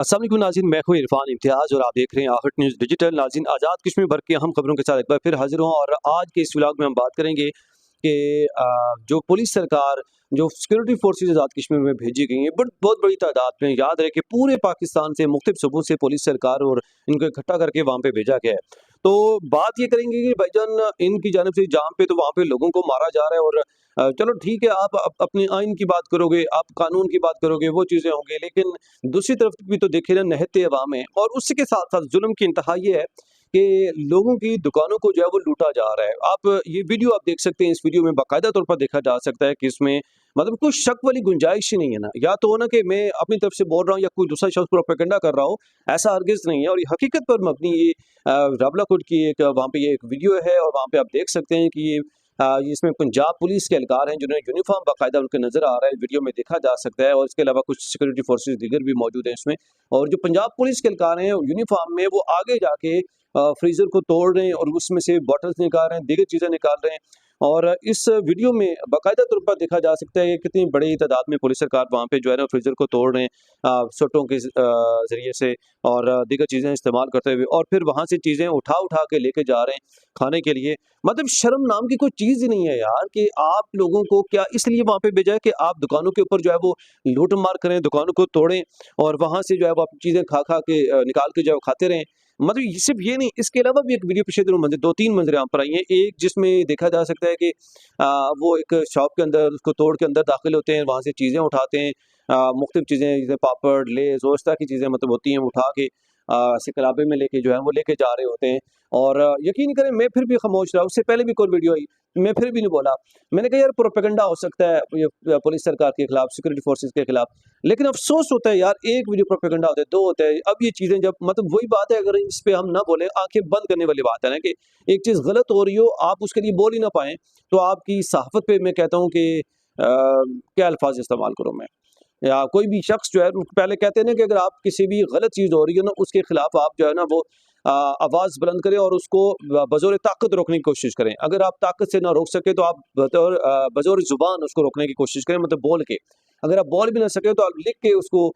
अस्सलाम वालेकुम नाज़रीन, मैं हूँ इरफान इम्तियाज़ और आप देख रहे हैं आहट न्यूज़ डिजिटल। नाज़रीन, आज़ाद कश्मीर भर की अहम खबरों के साथ एक बार फिर हाजिर हूँ और आज के इस व्लॉग में हम बात करेंगे कि जो पुलिस सरकार जो सिक्योरिटी फोर्सेस आज़ाद कश्मीर में भेजी गई हैं बहुत बड़ी तादाद में, याद रहे कि पूरे पाकिस्तान से मुख्तलिफ सूबों से पुलिस सरकार और इनको इकट्ठा करके वहाँ पे भेजा गया है। तो बात ये करेंगे कि भाईजान इनकी जानिब से जहाँ पे तो वहाँ पे लोगों को मारा जा रहा है और चलो ठीक है, आप अपने आइन की बात करोगे, आप कानून की बात करोगे, वो चीज़ें होंगी, लेकिन दूसरी तरफ भी तो देखिए ना, निहत्ते अवाम है और उसी के साथ साथ जुल्म की इंतहा ये है कि लोगों की दुकानों को जो है वो लूटा जा रहा है। आप ये वीडियो आप देख सकते हैं, इस वीडियो में बाकायदा तौर पर देखा जा सकता है कि इसमें मतलब कोई शक वाली गुंजाइश ही नहीं है ना, या तो हो ना कि मैं अपनी तरफ से बोल रहा हूँ या कोई दूसरा शख्स प्रोपेगेंडा कर रहा हो, ऐसा हरगिज़ नहीं है। और ये हकीकत पर मबनी ये रावलाकोट की एक वहाँ पे ये एक वीडियो है और वहाँ पे आप देख सकते हैं कि ये इसमें पंजाब पुलिस के एहलकार हैं जिन्होंने यूनिफॉर्म बाकायदा उनके नज़र आ रहा है, वीडियो में देखा जा सकता है। और इसके अलावा कुछ सिक्योरिटी फोर्सेस दीगर भी मौजूद हैं इसमें। और जो पंजाब पुलिस के एहलकार हैं यूनिफॉर्म में, वो आगे जाके फ्रीज़र को तोड़ रहे हैं और उसमें से बॉटल्स निकाल रहे हैं, दीगर चीज़ें निकाल रहे हैं। और इस वीडियो में बाकायदा तौर पर देखा जा सकता है कि कितनी बड़ी तादाद में पुलिस सरकार वहाँ पे जो है ना फ्रीज़र को तोड़ रहे हैं सोटों के ज़रिए से और दीगर चीज़ें इस्तेमाल करते हुए, और फिर वहाँ से चीज़ें उठा उठा के लेके जा रहे हैं खाने के लिए। मतलब शर्म नाम की कोई चीज़ ही नहीं है यार, कि आप लोगों को क्या इसलिए वहाँ पे भेजा है कि आप दुकानों के ऊपर जो है वो लूट मार करें, दुकानों को तोड़ें और वहाँ से जो है वो अपनी चीज़ें खा खा के निकाल के जो है वो खाते रहें। मतलब ये सिर्फ ये नहीं, इसके अलावा भी एक वीडियो पिछले दिनों मंजर 2-3 मंजरें यहाँ पर आई हैं। एक जिसमें देखा जा सकता है कि वो एक शॉप के अंदर उसको तोड़ के अंदर दाखिल होते हैं, वहाँ से चीज़ें उठाते हैं, मुख्तलिफ चीज़ें जैसे पापड़, लेज़ और इस तरह की चीज़ें मतलब होती हैं, उठा के ऐसे कलाबे में लेके जो है वो लेके जा रहे होते हैं। और यकीन करें मैं फिर भी खामोश रहा, उससे पहले भी कोई वीडियो आई, मैं फिर भी नहीं बोला। मैंने कहा यार प्रोपेगेंडा हो सकता है ये पुलिस सरकार के खिलाफ, सिक्योरिटी फोर्सेस के खिलाफ, लेकिन अफसोस होता है यार, एक वीडियो प्रोपेगेंडा होता है, दो होते हैं। अब ये चीज़ें जब मतलब वही बात है, अगर इस पे हम ना बोले, आंखें बंद करने वाली बात है ना, कि एक चीज़ गलत हो रही हो, आप उसके लिए बोल ही ना पाएँ, तो आपकी सहाफ़त पे मैं कहता हूँ कि क्या अल्फ़ाज़ इस्तेमाल करूँ मैं? या कोई भी शख्स जो है, पहले कहते हैं ना कि अगर आप किसी भी गलत चीज़ हो रही है ना, उसके खिलाफ आप जो है ना वो आवाज़ बुलंद करें और उसको बज़ोर ताकत रोकने की कोशिश करें। अगर आप ताकत से ना रोक सके तो आप बज़ोर ज़ुबान उसको रोकने की कोशिश करें, मतलब बोल के। अगर आप बोल भी ना सके तो आप लिख के उसको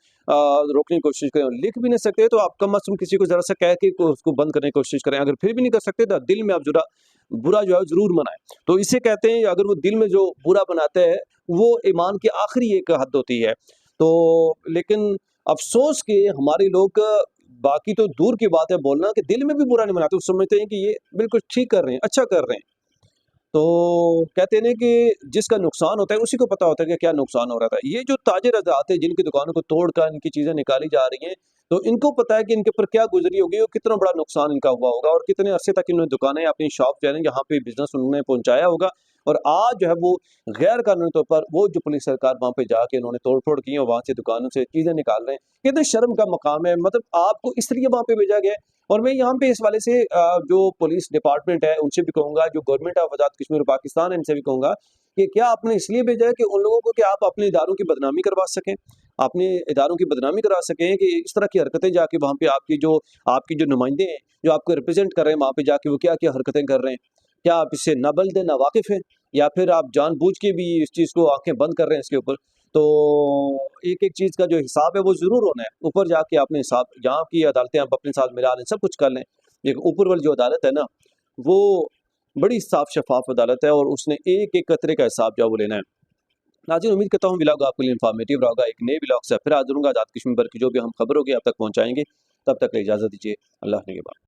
रोकने की कोशिश करें। लिख भी नहीं सकते तो आप कम अज़ कम किसी को ज़रा सा कह के उसको बंद करने की कोशिश करें। अगर फिर भी नहीं कर सकते तो दिल में आप ज़रा बुरा जो है ज़रूर मनाएँ। तो इसे कहते हैं, अगर वो दिल में जो बुरा बनाता है, वो ईमान की आखिरी एक हद होती है। तो लेकिन अफ़सोस कि हमारे लोग, बाकी तो दूर की बात है बोलना, कि दिल में भी बुरा नहीं मनाते, वो समझते हैं कि ये बिल्कुल ठीक कर रहे हैं, अच्छा कर रहे हैं। तो कहते हैं ना कि जिसका नुकसान होता है उसी को पता होता है कि क्या नुकसान हो रहा था। ये जो ताजिर हज़रात हैं जिनकी दुकानों को तोड़कर इनकी चीज़ें निकाली जा रही हैं, तो इनको पता है कि इनके ऊपर क्या गुज़री होगी और कितना बड़ा नुकसान इनका हुआ होगा और कितने अरसे तक इन्होंने दुकानें, अपनी शॉप जो है ना, यहाँ पे बिज़नेस उन्होंने पहुँचाया होगा। और आज जो है वो गैर कानूनी तौर पर वो जो पुलिस सरकार वहाँ पे जाके उन्होंने तोड़-फोड़ की और वहाँ से दुकानों से चीज़ें निकाल रहे हैं। कितने शर्म का मकाम है, मतलब आपको इसलिए वहाँ पे भेजा गया है। और मैं यहाँ पे इस वाले से जो पुलिस डिपार्टमेंट है उनसे भी कहूँगा, जो गवर्नमेंट ऑफ आज़ाद कश्मीर और पाकिस्तान है इनसे भी कहूँगा कि क्या आपने इसलिए भेजा है कि उन लोगों को, कि आप अपने इदारों की बदनामी करवा सकें, अपने इदारों की बदनामी करा सकें, कि इस तरह की हरकतें जाके वहाँ पे आपकी जो नुमाइंदे हैं, जो आपको रिप्रेजेंट कर रहे हैं वहाँ पे जाके, वो क्या-क्या हरकतें कर रहे हैं? क्या आप इससे नाबल्द हैं, नावाकिफ़ हैं, या फिर आप जानबूझ के भी इस चीज़ को आँखें बंद कर रहे हैं इसके ऊपर? तो एक-एक चीज़ का जो हिसाब है वो ज़रूर होना है। ऊपर जाके आपने हिसाब, यहाँ की अदालतें आप अपने साथ मिला लें, सब कुछ कर लें। लेकिन ऊपर वाली जो अदालत है ना, वो बड़ी साफ शफ़ाफ अदालत है और उसने एक-एक कतरे का हिसाब जो है वो लेना है। नाज़रीन, उम्मीद करता हूँ व्लॉग आपके लिए इन्फॉर्मेटिव रहा होगा। एक नए व्लॉग से फिर हाज़िर होऊँगा। आज़ाद कश्मीर भर की जो भी अहम खबर होगी आप तक पहुँचाएँगे। तब तक के लिए इजाज़त दीजिए। अल्लाह निगहबान।